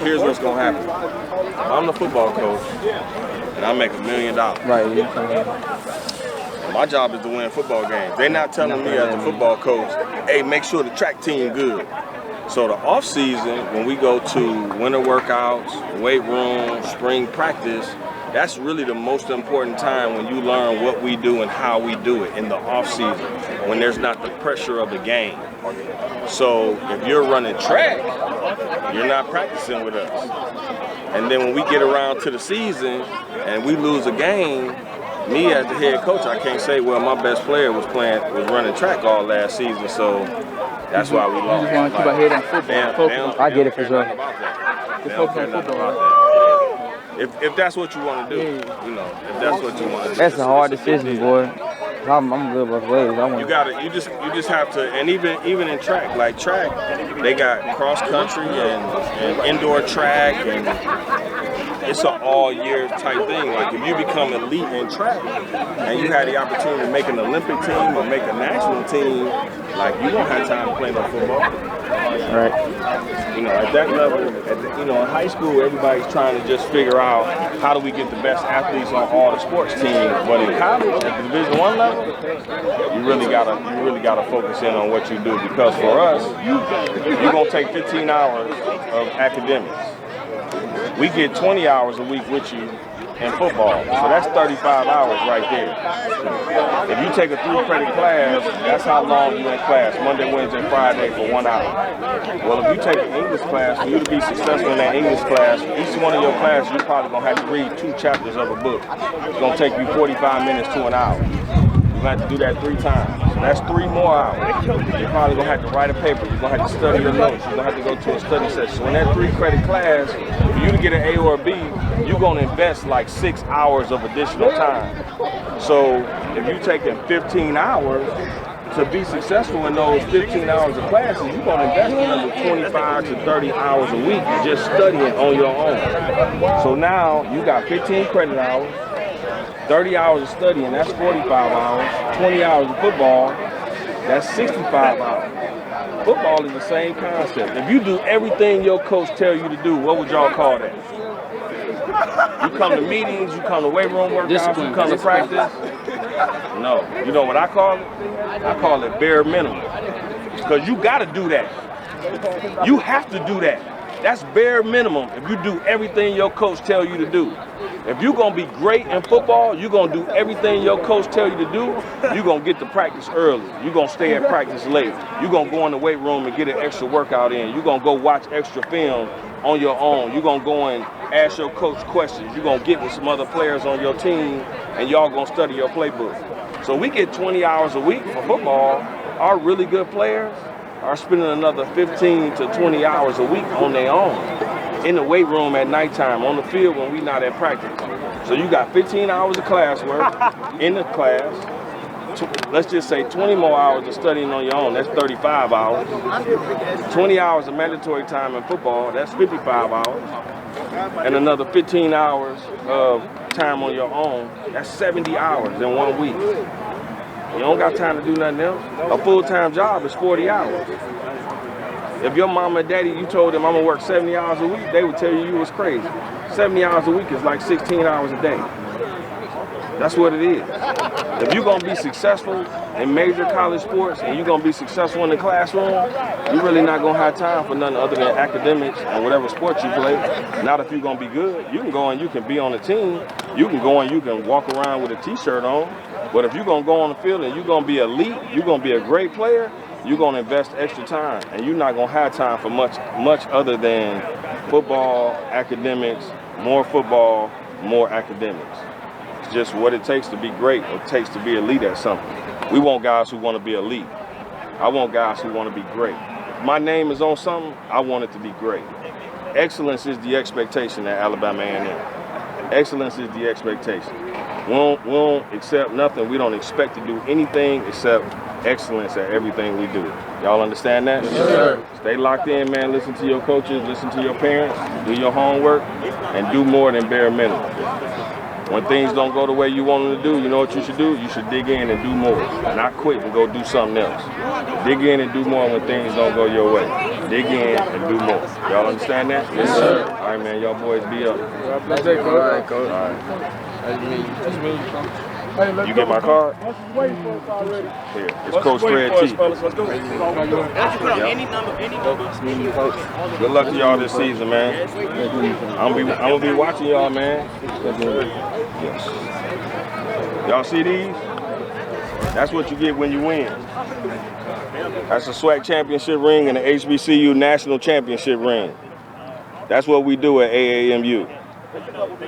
Here's what's gonna happen. I'm the football coach, and I make $1 million. Right. My job is to win football games. They're not telling me as a football coach, hey, make sure the track team good. So the off season, when we go to winter workouts, weight room, spring practice, that's really the most important time when you learn what we do and how we do it in the off season, when there's not the pressure of the game. So if you're running track, you're not practicing with us. And then when we get around to the season and we lose a game, me as the head coach, I can't say, well, my best player was running track all last season, so that's why we lost. You just want to keep our head on football. I get it for sure. If that's what you want to do, you know, if that's what you want to do. That's a hard decision, boy. I'm good both ways. You just have to, and even in track, like track, they got cross country and indoor track, and it's an all year type thing. Like if you become elite in track and you had the opportunity to make an Olympic team or make a national team, like you don't have time to play no football. Right. You know, at that level, in high school, everybody's trying to just figure out how do we get the best athletes on all the sports teams. But in college, at the Division I level, you really gotta focus in on what you do, because for us, you're gonna take 15 hours of academics. We get 20 hours a week with you in football, so that's 35 hours right there. If you take a 3-credit class, that's how long you in class, Monday, Wednesday, Friday for 1 hour. Well, if you take an English class, for you to be successful in that English class, each one of your classes, you're probably gonna have to read 2 chapters of a book. It's gonna take you 45 minutes to an hour. You're gonna have to do that 3 times. So that's 3 more hours. You're probably gonna have to write a paper. You're gonna have to study your notes. You're gonna have to go to a study session. So in that 3-credit class, for you to get an A or a B, you're gonna invest like 6 hours of additional time. So if you're taking 15 hours to be successful in those 15 hours of classes, you're gonna invest another 25 to 30 hours a week just studying on your own. So now you got 15 credit hours, 30 hours of studying, that's 45 hours, 20 hours of football, that's 65 hours. Football is the same concept. If you do everything your coach tells you to do, what would y'all call that? You come to meetings, you come to weight room workouts, you come to practice. No. You know what I call it? I call it bare minimum. Because you got to do that. You have to do that. That's bare minimum if you do everything your coach tells you to do. If you're going to be great in football, you're going to do everything your coach tells you to do. You're going to get to practice early. You're going to stay at practice late. You're going to go in the weight room and get an extra workout in. You're going to go watch extra film on your own. You're going to go and ask your coach questions. You're going to get with some other players on your team, and y'all going to study your playbook. So we get 20 hours a week for football. Our really good players are spending another 15 to 20 hours a week on their own, in the weight room at nighttime, on the field when we're not at practice. So you got 15 hours of classwork in the class. Let's just say 20 more hours of studying on your own, that's 35 hours. 20 hours of mandatory time in football, that's 55 hours. And another 15 hours of time on your own, that's 70 hours in 1 week. You don't got time to do nothing else. A full-time job is 40 hours. If your mama and daddy, you told them I'm gonna work 70 hours a week, they would tell you was crazy. 70 hours a week is like 16 hours a day. That's what it is. If you're gonna be successful in major college sports and you're gonna be successful in the classroom, you're really not gonna have time for nothing other than academics and whatever sport you play. Not if you're gonna be good. You can go and you can be on a team. You can go and you can walk around with a t-shirt on. But if you're gonna go on the field and you're gonna be elite, you're gonna be a great player, you're gonna invest extra time, and you're not gonna have time for much other than football, academics, more football, more academics. It's just what it takes to be great, or it takes to be elite at something. We want guys who want to be elite. I want guys who want to be great. If my name is on something, I want it to be great. Excellence is the expectation at Alabama A&M. Excellence is the expectation. We don't accept nothing. We don't expect to do anything except excellence at everything we do. Y'all understand that? Yes, sir. Stay locked in, man. Listen to your coaches, listen to your parents, do your homework, and do more than bare minimum. When things don't go the way you want them to do, you know what you should do? You should dig in and do more. Not quit and go do something else. Dig in and do more when things don't go your way. dig in, and do more. Y'all understand that? Yes, sir. All right, man. Y'all boys be up. All right, coach. All right. You get my card? Here. It's Coach Fred T. Let's go. Good luck to y'all this season, man. I'm gonna be watching y'all, man. Yes. Y'all see these? That's what you get when you win. That's a SWAC championship ring and an HBCU national championship ring. That's what we do at AAMU.